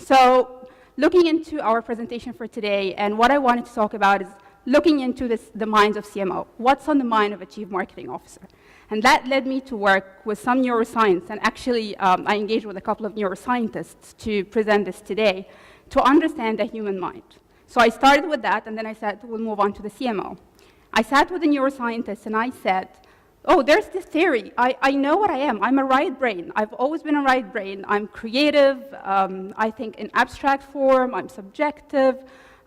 So looking into our presentation for today, and what I wanted to talk about is looking into the minds of CMO. What's on the mind of a chief marketing officer? And that led me to work with some neuroscience, and actually I engaged with a couple of neuroscientists to present this today, to understand the human mind. So I started with that, and then I said, we'll move on to the CMO. I sat with the neuroscientists, and I said, oh, there's this theory. I know what I am. I'm a right brain. I've always been a right brain. I'm creative. I think in abstract form. I'm subjective.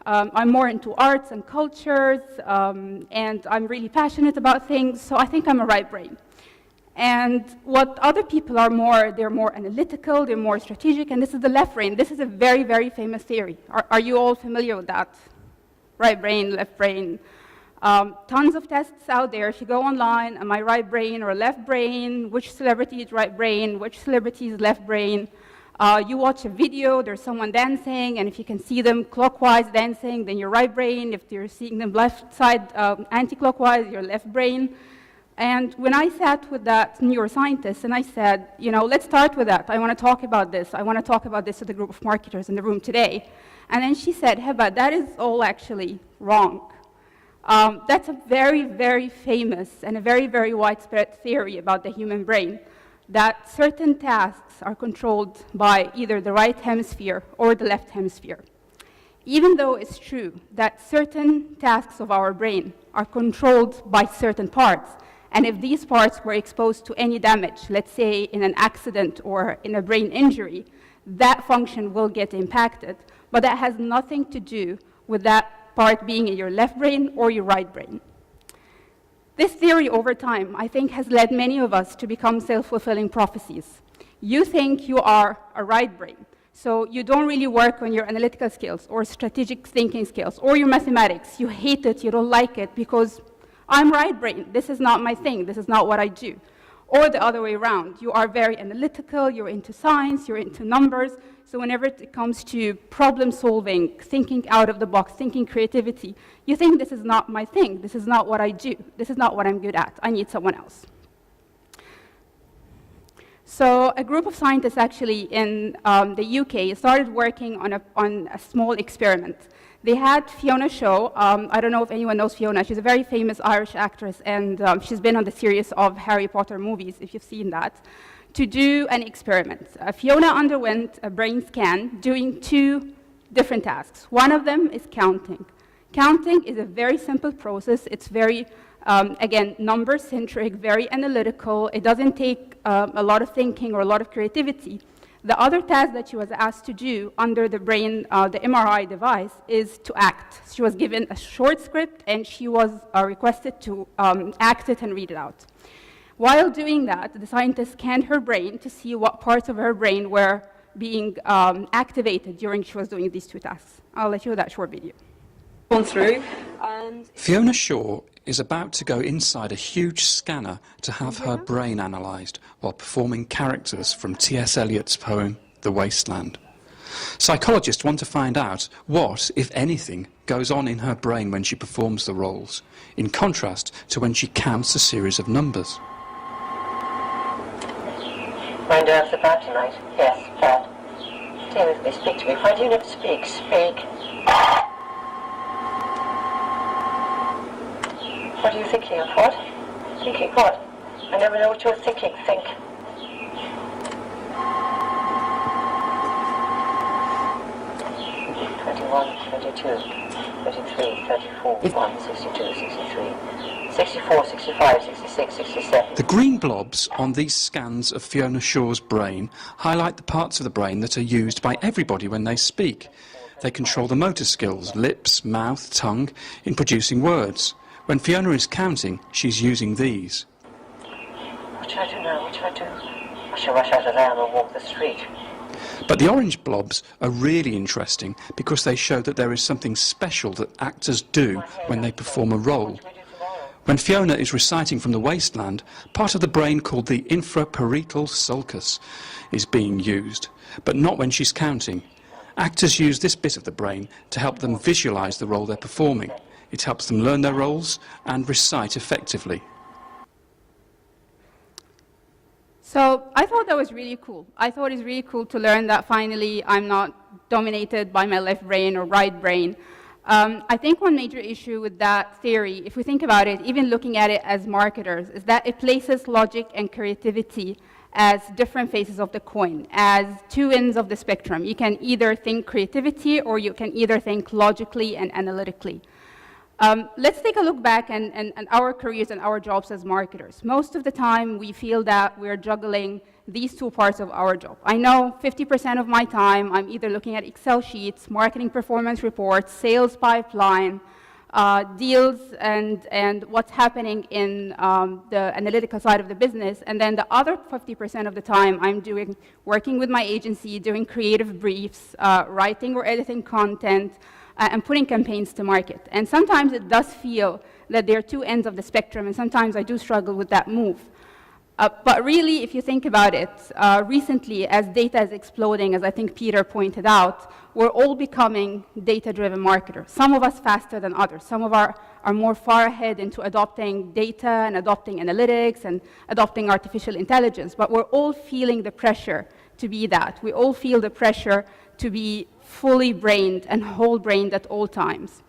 I'm more into arts and cultures, and I'm really passionate about things, so I think I'm a right brain. And what other people are more, they're more analytical, they're more strategic, and this is the left brain. This is a very, very famous theory. Are you all familiar with that? Right brain, left brain. Tons of tests out there. If you go online, am I right brain or left brain? Which celebrity is right brain? Which celebrity is left brain? You watch a video, there's someone dancing, and if you can see them clockwise dancing, then you're right brain. If you're seeing them left side anti-clockwise, you're left brain. And when I sat with that neuroscientist and I said, you know, let's start with that. I want to talk about this. I want to talk about this with a group of marketers in the room today. And then she said, Heba, that is all actually wrong. That's a very, very famous and a very, very widespread theory about the human brain, that certain tasks are controlled by either the right hemisphere or the left hemisphere. Even though it's true that certain tasks of our brain are controlled by certain parts, and if these parts were exposed to any damage, let's say in an accident or in a brain injury, that function will get impacted, but that has nothing to do with that part being in your left brain or your right brain. This theory over time, I think, has led many of us to become self-fulfilling prophecies. You think you are a right brain, so you don't really work on your analytical skills or strategic thinking skills or your mathematics. You hate it, you don't like it because I'm right brain. This is not my thing. This is not what I do. Or the other way around. You are very analytical, you're into science, you're into numbers, so whenever it comes to problem solving, thinking out of the box, thinking creativity, you think this is not my thing, this is not what I do, this is not what I'm good at, I need someone else. So a group of scientists actually in the UK started working on a small experiment. They had Fiona Shaw. I don't know if anyone knows Fiona. She's a very famous Irish actress, and she's been on the series of Harry Potter movies, if you've seen that, to do an experiment. Fiona underwent a brain scan doing two different tasks. One of them is counting. Counting is a very simple process. It's very, again, number-centric, very analytical. It doesn't take a lot of thinking or a lot of creativity. The other task that she was asked to do under the brain, the MRI device, is to act. She was given a short script, and she was requested to act it and read it out. While doing that, the scientists scanned her brain to see what parts of her brain were being activated during she was doing these two tasks. I'll let you that short video. Gone through, and Fiona Shaw is about to go inside a huge scanner to have her brain analysed while performing characters from T.S. Eliot's poem, The Wasteland. Psychologists want to find out what, if anything, goes on in her brain when she performs the roles, in contrast to when she counts a series of numbers. Mind Earth about tonight? Yes, bad. Stay with me, speak to me. Why do you never speak? Speak. What are you thinking of? What? Thinking what? I never know what you're thinking. Think. "21, 22, 33, 34, 1, 62, 63, 64, 65, 66, 67. The green blobs on these scans of Fiona Shaw's brain highlight the parts of the brain that are used by everybody when they speak. They control the motor skills, lips, mouth, tongue, in producing words. When Fiona is counting, she's using these. What should I do now? What should I do? I shall rush out of there and walk the street. But the orange blobs are really interesting because they show that there is something special that actors do when they perform a role. When Fiona is reciting from The Wasteland, part of the brain called the infraparietal sulcus is being used, but not when she's counting. Actors use this bit of the brain to help them visualise the role they're performing. It helps them learn their roles and recite effectively. So I thought that was really cool. I thought it's really cool to learn that finally I'm not dominated by my left brain or right brain. I think one major issue with that theory, if we think about it, even looking at it as marketers, is that it places logic and creativity as different faces of the coin, as two ends of the spectrum. You can either think creativity or you can either think logically and analytically. Let's take a look back and our careers and our jobs as marketers. Most of the time, we feel that we're juggling these two parts of our job. I know 50% of my time, I'm either looking at Excel sheets, marketing performance reports, sales pipeline, deals, and what's happening in the analytical side of the business. And then the other 50% of the time, I'm working with my agency, doing creative briefs, writing or editing content, and putting campaigns to market. And sometimes it does feel that there are two ends of the spectrum, and sometimes I do struggle with that move. But really, if you think about it, recently, as data is exploding, as I think Peter pointed out, we're all becoming data-driven marketers. Some of us faster than others. Some of us are more far ahead into adopting data and adopting analytics and adopting artificial intelligence. But we're all feeling the pressure to be that. We all feel the pressure to be fully brained and whole-brained at all times.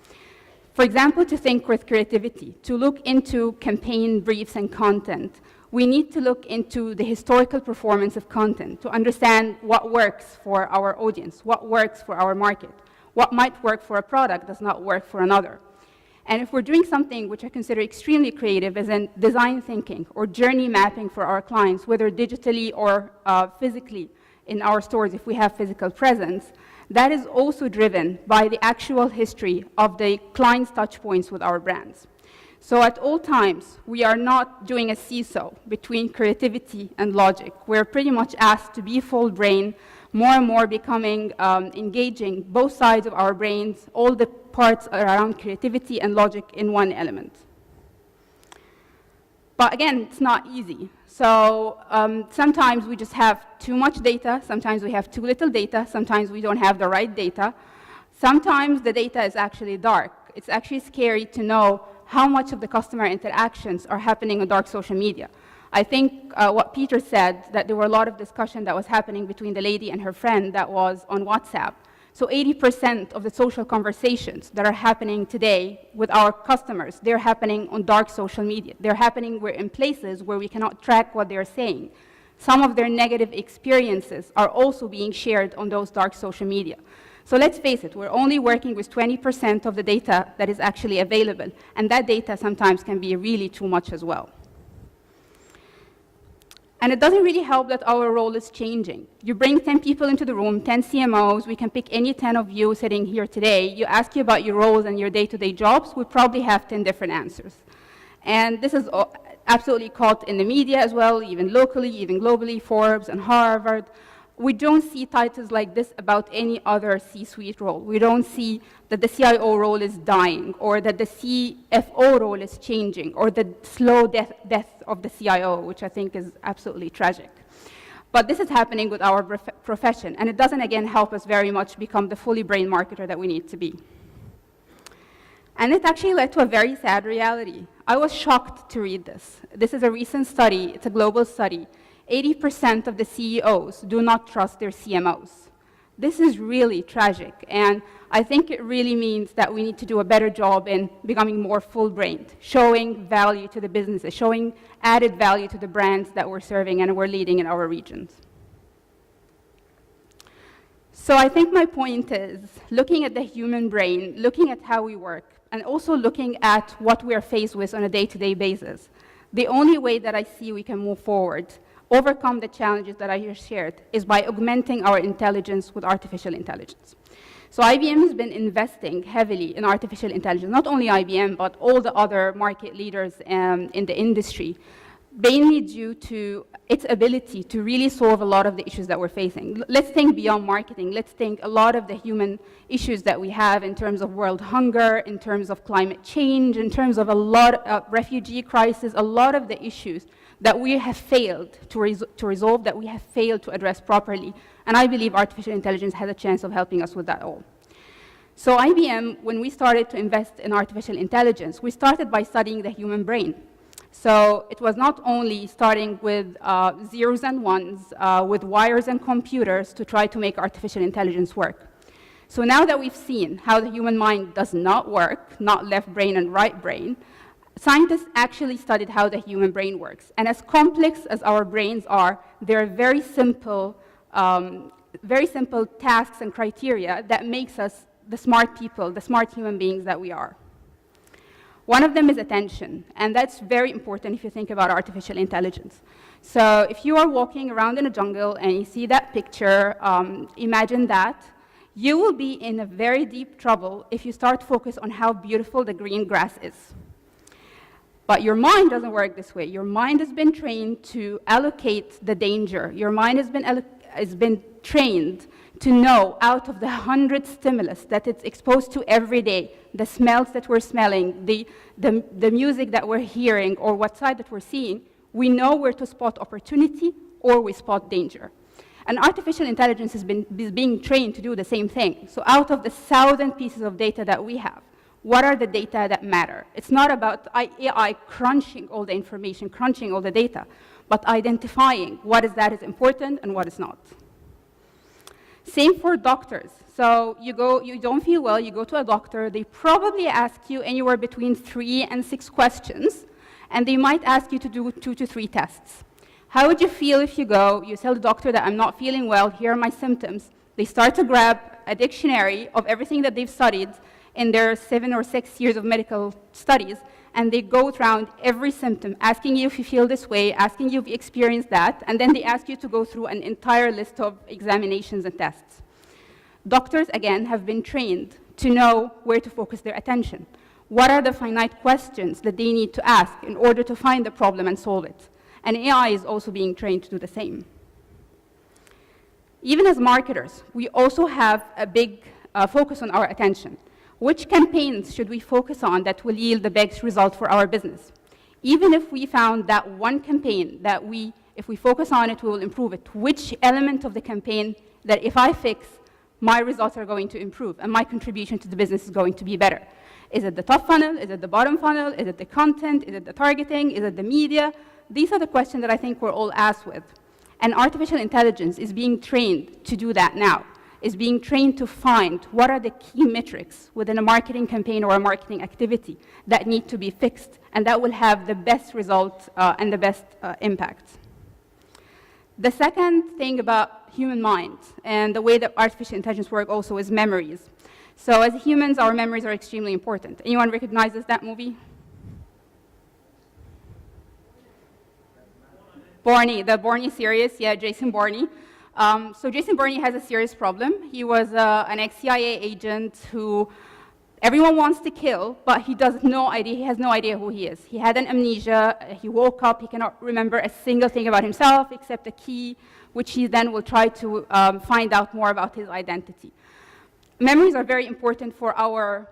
For example, to think with creativity, to look into campaign briefs and content, we need to look into the historical performance of content to understand what works for our audience, what works for our market, what might work for a product does not work for another. And if we're doing something which I consider extremely creative, as in design thinking or journey mapping for our clients, whether digitally or physically in our stores if we have physical presence, that is also driven by the actual history of the client's touch points with our brands. So at all times, we are not doing a seesaw between creativity and logic. We're pretty much asked to be full brain, more and more becoming engaging both sides of our brains, all the parts around creativity and logic in one element. But again, it's not easy. So sometimes we just have too much data, sometimes we have too little data, sometimes we don't have the right data. Sometimes the data is actually dark. It's actually scary to know how much of the customer interactions are happening on dark social media. I think what Peter said, that there were a lot of discussion that was happening between the lady and her friend that was on WhatsApp. So 80% of the social conversations that are happening today with our customers, they're happening on dark social media. They're happening in places where we cannot track what they're saying. Some of their negative experiences are also being shared on those dark social media. So let's face it, we're only working with 20% of the data that is actually available, and that data sometimes can be really too much as well. And it doesn't really help that our role is changing. You bring 10 people into the room, 10 CMOs, we can pick any 10 of you sitting here today. You ask you about your roles and your day-to-day jobs, we probably have 10 different answers. And this is absolutely caught in the media as well, even locally, even globally, Forbes and Harvard. We don't see titles like this about any other C-suite role. We don't see that the CIO role is dying, or that the CFO role is changing, or the slow death of the CIO, which I think is absolutely tragic. But this is happening with our profession, and it doesn't, again, help us very much become the fully brain marketer that we need to be. And it actually led to a very sad reality. I was shocked to read this. This is a recent study. It's a global study. 80% of the CEOs do not trust their CMOs. This is really tragic, and I think it really means that we need to do a better job in becoming more full-brained, showing value to the businesses, showing added value to the brands that we're serving and we're leading in our regions. So I think my point is, looking at the human brain, looking at how we work, and also looking at what we're faced with on a day-to-day basis, the only way that I see we can move forward, overcome the challenges that I just shared, is by augmenting our intelligence with artificial intelligence. So IBM has been investing heavily in artificial intelligence, not only IBM, but all the other market leaders in the industry, mainly due to its ability to really solve a lot of the issues that we're facing. Let's think beyond marketing. Let's think a lot of the human issues that we have in terms of world hunger, in terms of climate change, in terms of a lot of refugee crisis, a lot of the issues that we have failed to resolve, that we have failed to address properly. And I believe artificial intelligence has a chance of helping us with that all. So IBM, when we started to invest in artificial intelligence, we started by studying the human brain. So it was not only starting with zeros and ones, with wires and computers to try to make artificial intelligence work. So now that we've seen how the human mind does not work, not left brain and right brain, scientists actually studied how the human brain works. And as complex as our brains are, there are very simple tasks and criteria that makes us the smart people, the smart human beings that we are. One of them is attention, and that's very important if you think about artificial intelligence. So if you are walking around in a jungle and you see that picture, imagine that. You will be in a very deep trouble if you start to focus on how beautiful the green grass is. But your mind doesn't work this way. Your mind has been trained to allocate the danger. Your mind has been trained to know out of the 100 stimulus that it's exposed to every day, the smells that we're smelling, the music that we're hearing, or what side that we're seeing, we know where to spot opportunity or we spot danger. And artificial intelligence is being trained to do the same thing. So out of the 1,000 pieces of data that we have, what are the data that matter? It's not about AI crunching all the information, crunching all the data, but identifying what is that is important and what is not. Same for doctors. So you don't feel well, you go to a doctor, they probably ask you anywhere between 3 and 6 questions, and they might ask you to do 2 to 3 tests. How would you feel if you go, you tell the doctor that I'm not feeling well, here are my symptoms. They start to grab a dictionary of everything that they've studied in their 7 or 6 years of medical studies, and they go around every symptom, asking you if you feel this way, asking you if you experienced that, and then they ask you to go through an entire list of examinations and tests. Doctors, again, have been trained to know where to focus their attention. What are the finite questions that they need to ask in order to find the problem and solve it? And AI is also being trained to do the same. Even as marketers, we also have a big focus on our attention. Which campaigns should we focus on that will yield the best result for our business? Even if we found that one campaign that if we focus on it, we will improve it. Which element of the campaign that if I fix, my results are going to improve and my contribution to the business is going to be better? Is it the top funnel? Is it the bottom funnel? Is it the content? Is it the targeting? Is it the media? These are the questions that I think we're all asked with. And artificial intelligence is being trained to do that now, is being trained to find what are the key metrics within a marketing campaign or a marketing activity that need to be fixed, and that will have the best result and the best impact. The second thing about human mind and the way that artificial intelligence works also is memories. So as humans, our memories are extremely important. Anyone recognizes that movie? The Bourne series, yeah, Jason Bourne. So Jason Bourne has a serious problem. He was an ex-CIA agent who everyone wants to kill, but he has no idea who he is. He had an amnesia. He woke up. He cannot remember a single thing about himself except a key, which he then will try to find out more about his identity. Memories are very important for our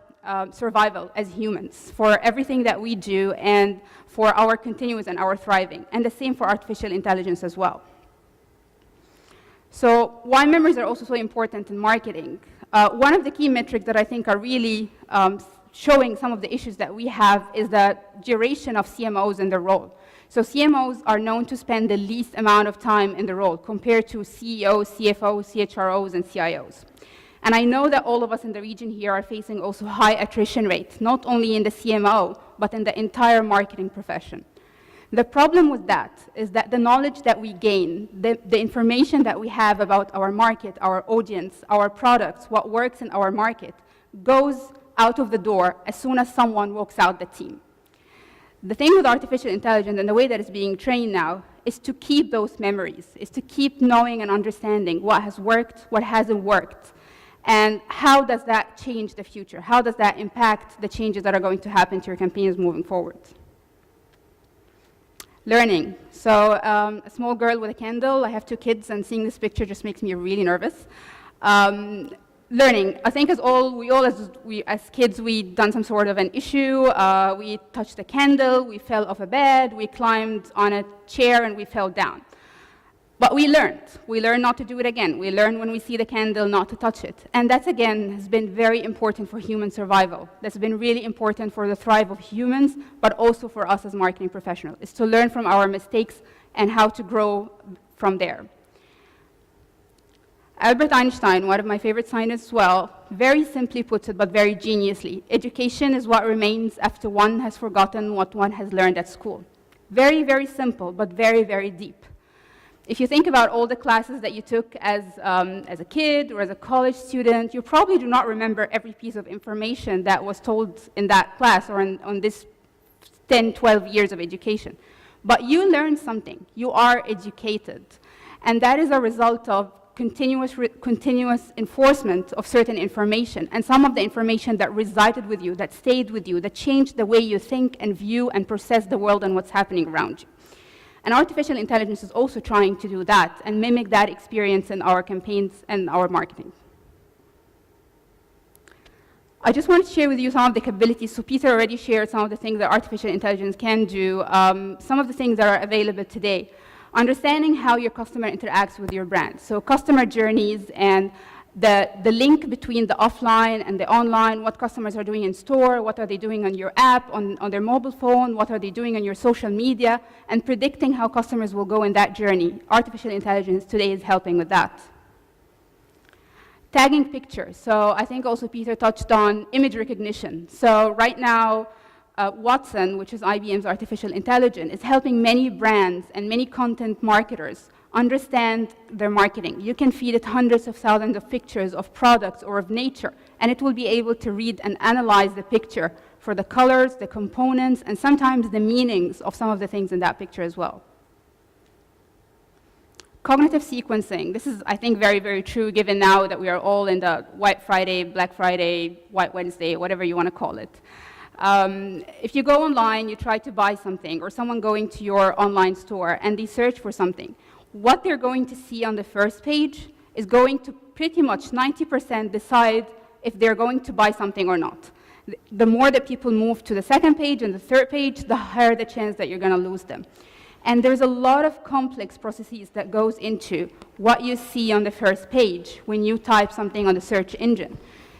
survival as humans, for everything that we do, and for our continuous and our thriving, and the same for artificial intelligence as well. So why memories are also so important in marketing? One of the key metrics that I think are really showing some of the issues that we have is the duration of CMOs in their role. So CMOs are known to spend the least amount of time in the role compared to CEOs, CFOs, CHROs, and CIOs. And I know that all of us in the region here are facing also high attrition rates, not only in the CMO, but in the entire marketing profession. The problem with that is that the knowledge that we gain, the information that we have about our market, our audience, our products, what works in our market, goes out of the door as soon as someone walks out the team. The thing with artificial intelligence and the way that it's being trained now is to keep those memories, is to keep knowing and understanding what has worked, what hasn't worked, and how does that change the future? How does that impact the changes that are going to happen to your campaigns moving forward? Learning. So a small girl with a candle. I have 2 kids, and seeing this picture just makes me really nervous. Learning. I think as kids, we'd done some sort of an issue. We touched a candle. We fell off a bed. We climbed on a chair, and we fell down. But we learned. We learned not to do it again. We learned when we see the candle not to touch it. And that, again, has been very important for human survival. That's been really important for the thrive of humans, but also for us as marketing professionals, is to learn from our mistakes and how to grow from there. Albert Einstein, one of my favorite scientists as well, very simply puts it, but very geniusly, education is what remains after one has forgotten what one has learned at school. Very, very simple, but very, very deep. If you think about all the classes that you took as a kid or as a college student, you probably do not remember every piece of information that was told in that class or on this 10, 12 years of education. But you learned something. You are educated. And that is a result of continuous enforcement of certain information, and some of the information that resided with you, that stayed with you, that changed the way you think and view and process the world and what's happening around you. And artificial intelligence is also trying to do that and mimic that experience in our campaigns and our marketing. I just wanted to share with you some of the capabilities. So Peter already shared some of the things that artificial intelligence can do, some of the things that are available today. Understanding how your customer interacts with your brand. So customer journeys and the link between the offline and the online, what customers are doing in store, what are they doing on your app, on their mobile phone, what are they doing on your social media, and predicting how customers will go in that journey. Artificial intelligence today is helping with that. Tagging pictures. So I think also Peter touched on image recognition. So right now, Watson, which is IBM's artificial intelligence, is helping many brands and many content marketers understand their marketing. You can feed it hundreds of thousands of pictures of products or of nature, and it will be able to read and analyze the picture for the colors, the components, and sometimes the meanings of some of the things in that picture as well. Cognitive sequencing. This is, I think, very, very true, given now that we are all in the White Friday, Black Friday, White Wednesday, whatever you want to call it. If you go online, you try to buy something, or someone going to your online store, and they search for something, what they're going to see on the first page is going to pretty much 90% decide if they're going to buy something or not. The more that people move to the second page and the third page, the higher the chance that you're going to lose them. And there's a lot of complex processes that goes into what you see on the first page when you type something on the search engine.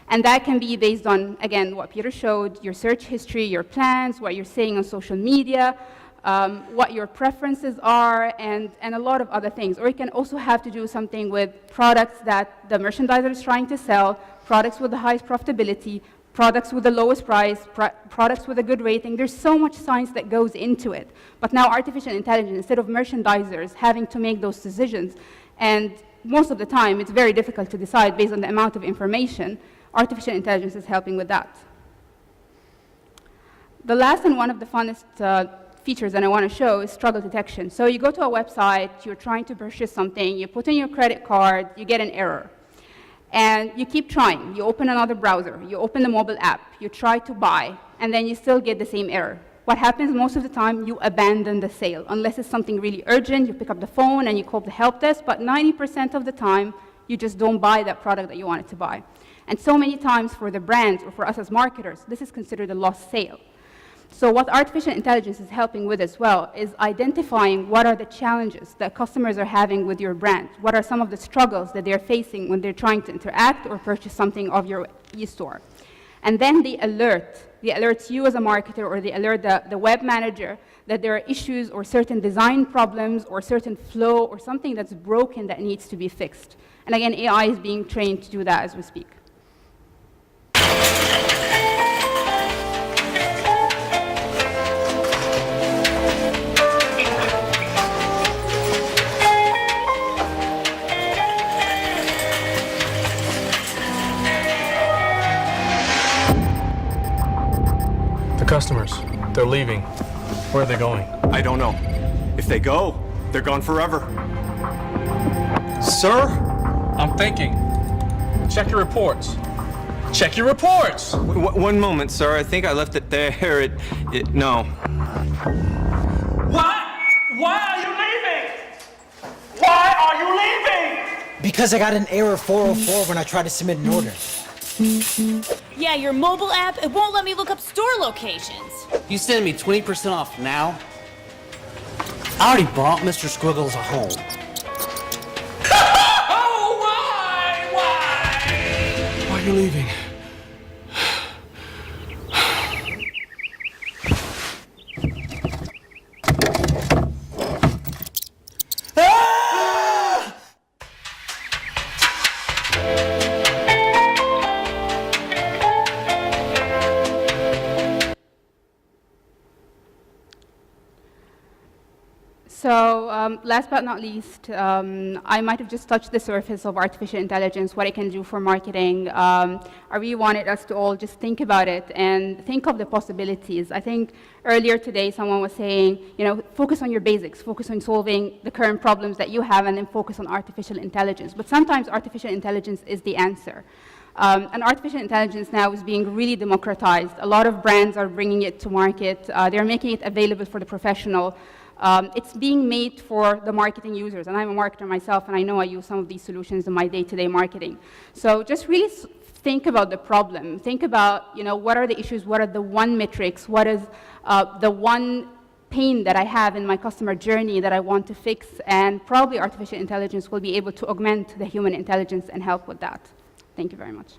And that can be based on, again, what Peter showed, your search history, your plans, what you're saying on social media, what your preferences are, and a lot of other things. Or it can also have to do something with products that the merchandiser is trying to sell, products with the highest profitability, products with the lowest price, products with a good rating. There's so much science that goes into it. But now artificial intelligence, instead of merchandisers having to make those decisions, and most of the time it's very difficult to decide based on the amount of information, artificial intelligence is helping with that. The last and one of the funnest features that I want to show is struggle detection. So you go to a website, you're trying to purchase something, you put in your credit card, you get an error. And you keep trying. You open another browser, you open the mobile app, you try to buy, and then you still get the same error. What happens most of the time, you abandon the sale. Unless it's something really urgent, you pick up the phone and you call the help desk, but 90% of the time, you just don't buy that product that you wanted to buy. And so many times for the brands or for us as marketers, this is considered a lost sale. So what artificial intelligence is helping with as well is identifying what are the challenges that customers are having with your brand. What are some of the struggles that they're facing when they're trying to interact or purchase something of your e-store. And then they alert you as a marketer, or they alert the web manager that there are issues or certain design problems or certain flow or something that's broken that needs to be fixed. And again, AI is being trained to do that as we speak. Customers, they're leaving. Where are they going? I don't know. If they go, they're gone forever. Sir? I'm thinking. Check your reports. Check your reports! One moment, sir. I think I left it there. No. Why are you leaving? Why are you leaving? Because I got an error 404 when I tried to submit an order. Yeah, your mobile app, it won't let me look up store locations. You sending me 20% off now? I already bought Mr. Squiggles a home. you're leaving. So last but not least, I might have just touched the surface of artificial intelligence, what it can do for marketing. I really wanted us to all just think about it and think of the possibilities. I think earlier today someone was saying, focus on your basics, focus on solving the current problems that you have, and then focus on artificial intelligence. But sometimes artificial intelligence is the answer. And artificial intelligence now is being really democratized. A lot of brands are bringing it to market. They're making it available for the professional. It's being made for the marketing users, and I'm a marketer myself, and I know I use some of these solutions in my day-to-day marketing. So just really think about the problem. Think about, what are the issues, what are the one metrics, what is the one pain that I have in my customer journey that I want to fix, and probably artificial intelligence will be able to augment the human intelligence and help with that. Thank you very much.